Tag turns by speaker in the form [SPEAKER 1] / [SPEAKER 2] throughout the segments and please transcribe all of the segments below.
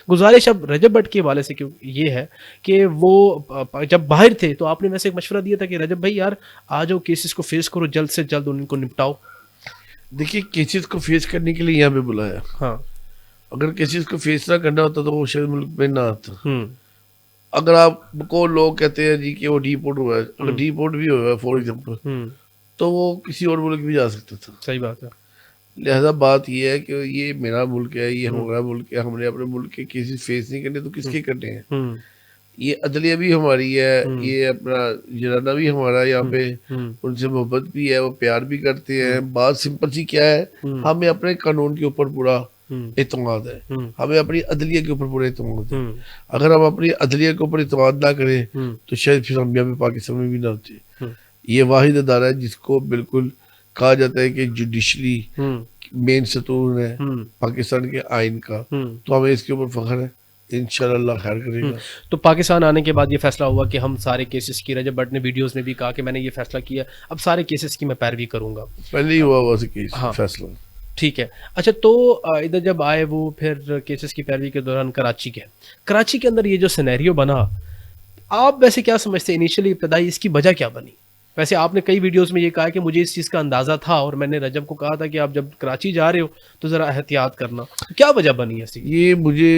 [SPEAKER 1] गुजारिश अब रजब भट्ट के हवाले से क्यों ये है कि वो जब बाहर थे तो आपने वैसे एक मशवरा दिया था कि रजब भाई यार आ जाओ, केसेस को फेस करो, जल्द से जल्द उनको निपटाओ।
[SPEAKER 2] देखिए, केसेस को फेस करने के लिए यहाँ पे बुलाया।
[SPEAKER 1] हाँ।
[SPEAKER 2] अगर केसेस को फेस ना करना होता तो वो शायद मुल्क में ना आता।
[SPEAKER 1] हम्म।
[SPEAKER 2] अगर आपको लोग कहते हैं जी कि वो डिपोर्ट हुआ है, अगर डिपोर्ट भी हुआ है फॉर एग्जाम्पल, तो वो किसी और मुल्क भी जा सकता था।
[SPEAKER 1] सही बात है।
[SPEAKER 2] लिहाजा बात ये है कि ये मेरा मुल्क है, ये हमारा मुल्क है, हमने अपने मुल्क के केसेस फेस नहीं करने तो किसके करने हैं। ये अदलिया भी हमारी है, ये अपना जनाना भी हमारा है, यहाँ पे उनसे मोहब्बत भी है, वो प्यार भी करते हैं। बात सिंपल सी क्या है, हमें अपने कानून के ऊपर पूरा एतमाद है, हमें अपनी अदलिया के ऊपर पूरा एतमाद है। अगर हम अपनी अदलिया के ऊपर एतमाद ना करें तो शायद फिर हम यहाँ पे पाकिस्तान में भी ना होते। ये वाहिद अदारा है जिसको बिल्कुल कहा जाता है कि जुडिशली मेन सतून है पाकिस्तान के आइन का, तो हमें इसके ऊपर फख्र है। इंशाअल्लाह खैर करेगा।
[SPEAKER 1] तो पाकिस्तान आने के बाद ये फैसला हुआ कि हम सारे केसेस की, रजब भट्ट ने वीडियोस में भी कहा कि मैंने ये फैसला किया, अब सारे केसेस की मैं पैरवी करूंगा।
[SPEAKER 2] पहले ही हुआ केस फैसला।
[SPEAKER 1] ठीक है। अच्छा, तो इधर जब आए वो फिर केसेस की पैरवी के दौरान कराची के अंदर ये जो सिनेरियो बना, आप वैसे क्या समझते हैं इनिशियली इब्तदाई इसकी वजह क्या बनी? वैसे आपने कई वीडियोस में ये कहा कि मुझे इस चीज़ का अंदाज़ा था और मैंने रजब को कहा था कि आप जब कराची जा रहे हो तो ज़रा एहतियात करना। क्या वजह बनी ऐसी?
[SPEAKER 2] ये मुझे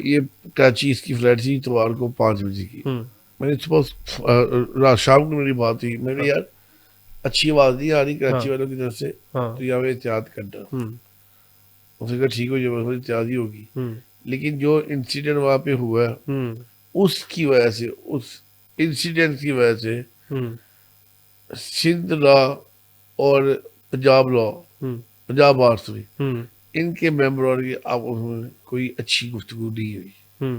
[SPEAKER 2] ये कराची इसकी फ्लाइट थी इतवार को 5 बजे की। मैंने सुबह शाम को मेरी बात हुई, मैंने यार अच्छी आवाज़ नहीं आ रही कराची वालों की तरफ से, तो यहाँ पे एहतियात करना। उसने कहा ठीक हो जाए, एहतियात ही होगी। लेकिन जो इंसिडेंट वहाँ पे हुआ उसकी वजह से, उस इंसिडेंट की वजह से सिंध लॉ और पंजाब लॉ, पंजाब बार सॉरी, इनके मेंबरों की आपस में कोई अच्छी गुफ्तगू नहीं हुई,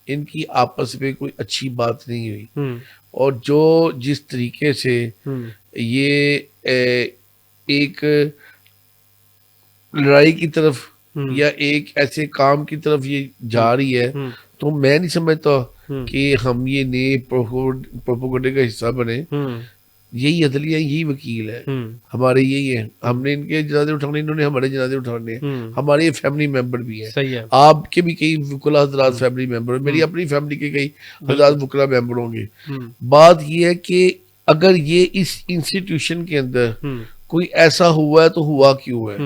[SPEAKER 2] इनकी आपस में कोई अच्छी बात नहीं हुई। और जो जिस तरीके से ये एक लड़ाई की तरफ या एक ऐसे काम की तरफ ये जा रही है, तो मैं नहीं समझता कि हम ये नए प्रोपोगंडे का हिस्सा बने। यही अदलिया, यही वकील है हमारे, यही है। हमने इनके जनाजे उठाने, इन्होंने हमारे जनाजे उठाने। हमारे ये फैमिली मेंबर भी है।
[SPEAKER 1] सही है।
[SPEAKER 2] आपके भी कई वकुला हजरात फैमिली मेंबर, मेरी अपनी फैमिली के कई हजरात वकुला मेंबर होंगे। बात ये है कि अगर ये इस इंस्टीट्यूशन के अंदर कोई ऐसा हुआ है तो हुआ क्यों है।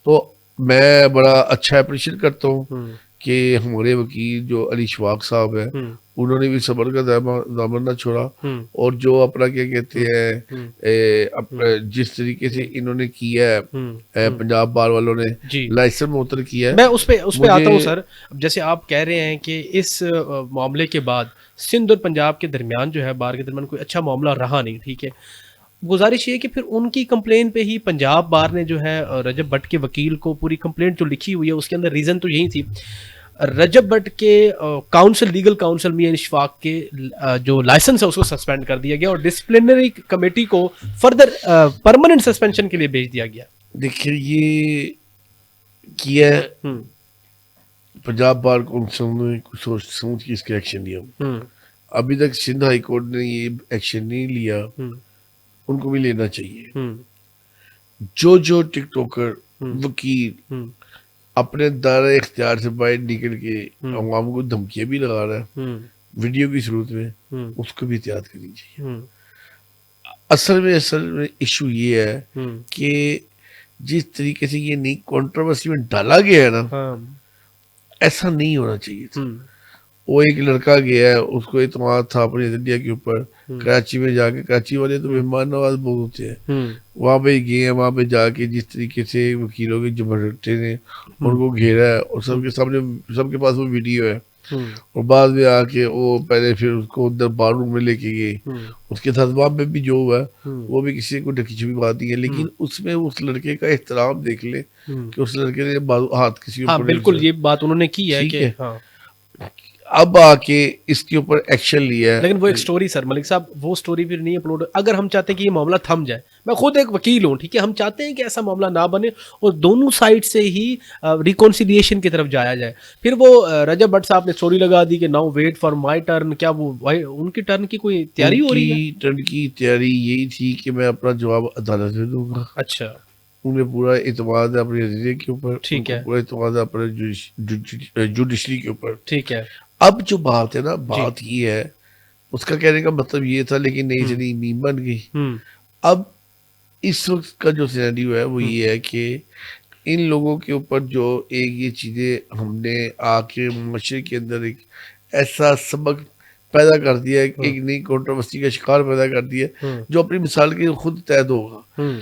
[SPEAKER 2] तो मैं बड़ा अच्छा अप्रिशिएट करता हूँ कि हमारे वकील जो अली शवाक साहब है, उन्होंने भी सबर का दामन ना छोड़ा, और जो अपना क्या कहते हैं जिस तरीके से इन्होंने किया है पंजाब बार वालों ने लाइसेंस मुअत्तल किया है।
[SPEAKER 1] मैं उस पे आता हूँ सर। जैसे आप कह रहे हैं कि इस मामले के बाद सिंध और पंजाब के दरमियान जो है बार के दरमियान कोई अच्छा मामला रहा नहीं, ठीक है। गुजारिश ये कि फिर उनकी कंप्लेन पे ही पंजाब बार ने जो है रजब भट्ट के वकील को पूरी कंप्लेंट जो लिखी हुई है उसके अंदर रीज़न तो यही थी, रजब भट्ट के काउंसिल, लीगल काउंसिल मियां इशफाक के जो लाइसेंस है उसको सस्पेंड कर दिया गया और डिसिप्लिनरी कमेटी को फर्दर परमानेंट सस्पेंशन के लिए भेज दिया गया।
[SPEAKER 2] देखिए, ये किया पंजाब बार काउंसिल ने कुछ सोच समझ के इसका एक्शन लिया। अभी तक सिंध हाई कोर्ट ने ये एक्शन नहीं लिया, उनको भी लेना चाहिए। जो टिकटॉकर वकील अपने दायरे इख्तियार से बाहर निकल के अवाम को धमकियां भी लगा रहा है वीडियो की सूरत में, उसको भी एहतियात करनी चाहिए। असल में इशू ये है कि जिस तरीके से ये नई कंट्रोवर्सी में डाला गया है ना, ऐसा नहीं होना चाहिए था। वो एक लड़का गया है, उसको एतमाद था अपनी अदलिया के ऊपर, कराची में जाके, कराची वाले तो मेहमान नवाज बहुत होते हैं, वहाँ पे गए हैं, वहाँ पे जाके जिस तरीके से वकीलों के जबरदस्ती ने उनको घेरा है और सबके सामने, सबके पास वो वीडियो है, और बाद में आके वो पहले फिर उसको अंदर बाथरूम में लेके गए। उसके साथ वहाँ पे भी जो हुआ वो भी किसी को ढकी छुपी बात नहीं है, लेकिन उसमें उस लड़के का एहतराम देख ले कि उस लड़के ने हाथ किसी ऊपर,
[SPEAKER 1] बिल्कुल ये बात उन्होंने की है कि
[SPEAKER 2] अब आके इसके ऊपर एक्शन लिया है।
[SPEAKER 1] लेकिन वो एक स्टोरी सर मलिक साहब, वो स्टोरी फिर नहीं अपलोड। अगर हम चाहते हैं कि ये मामला थम जाए, मैं खुद एक वकील हूँ, ठीक है, हम चाहते हैं कि ऐसा मामला ना बने और दोनों साइड से ही रिकॉन्सिलिएशन की तरफ जाया जाए। फिर वो रजब भट्ट साहब ने स्टोरी लगा दी कि now wait for my turn. क्या वो उनकी टर्न की कोई तैयारी हो रही है?
[SPEAKER 2] टर्न की तैयारी यही थी कि मैं अपना जवाब अदालत में दूंगा।
[SPEAKER 1] अच्छा,
[SPEAKER 2] उन्हें पूरा एतमाद है अपने नजरिए के ऊपर,
[SPEAKER 1] ठीक है,
[SPEAKER 2] पूरा एतमाद है अपने जुडिशरी के ऊपर।
[SPEAKER 1] ठीक है।
[SPEAKER 2] अब जो बात है ना,
[SPEAKER 1] जी।
[SPEAKER 2] बात ये है, उसका कहने का मतलब ये था, लेकिन नहीं
[SPEAKER 1] हुँ,
[SPEAKER 2] चली, मीम बन गई।
[SPEAKER 1] हुँ,
[SPEAKER 2] अब इस वक्त का जो सिनेरियो है वो
[SPEAKER 1] हुँ,
[SPEAKER 2] ये है कि इन लोगों के ऊपर जो एक ये चीज़ें हमने आके माशरे के अंदर एक ऐसा सबक पैदा कर दिया है,
[SPEAKER 1] हुँ,
[SPEAKER 2] एक नई कंट्रोवर्सी का शिकार पैदा कर दिया है,
[SPEAKER 1] हुँ,
[SPEAKER 2] जो अपनी मिसाल के खुद तैद होगा।
[SPEAKER 1] हुँ,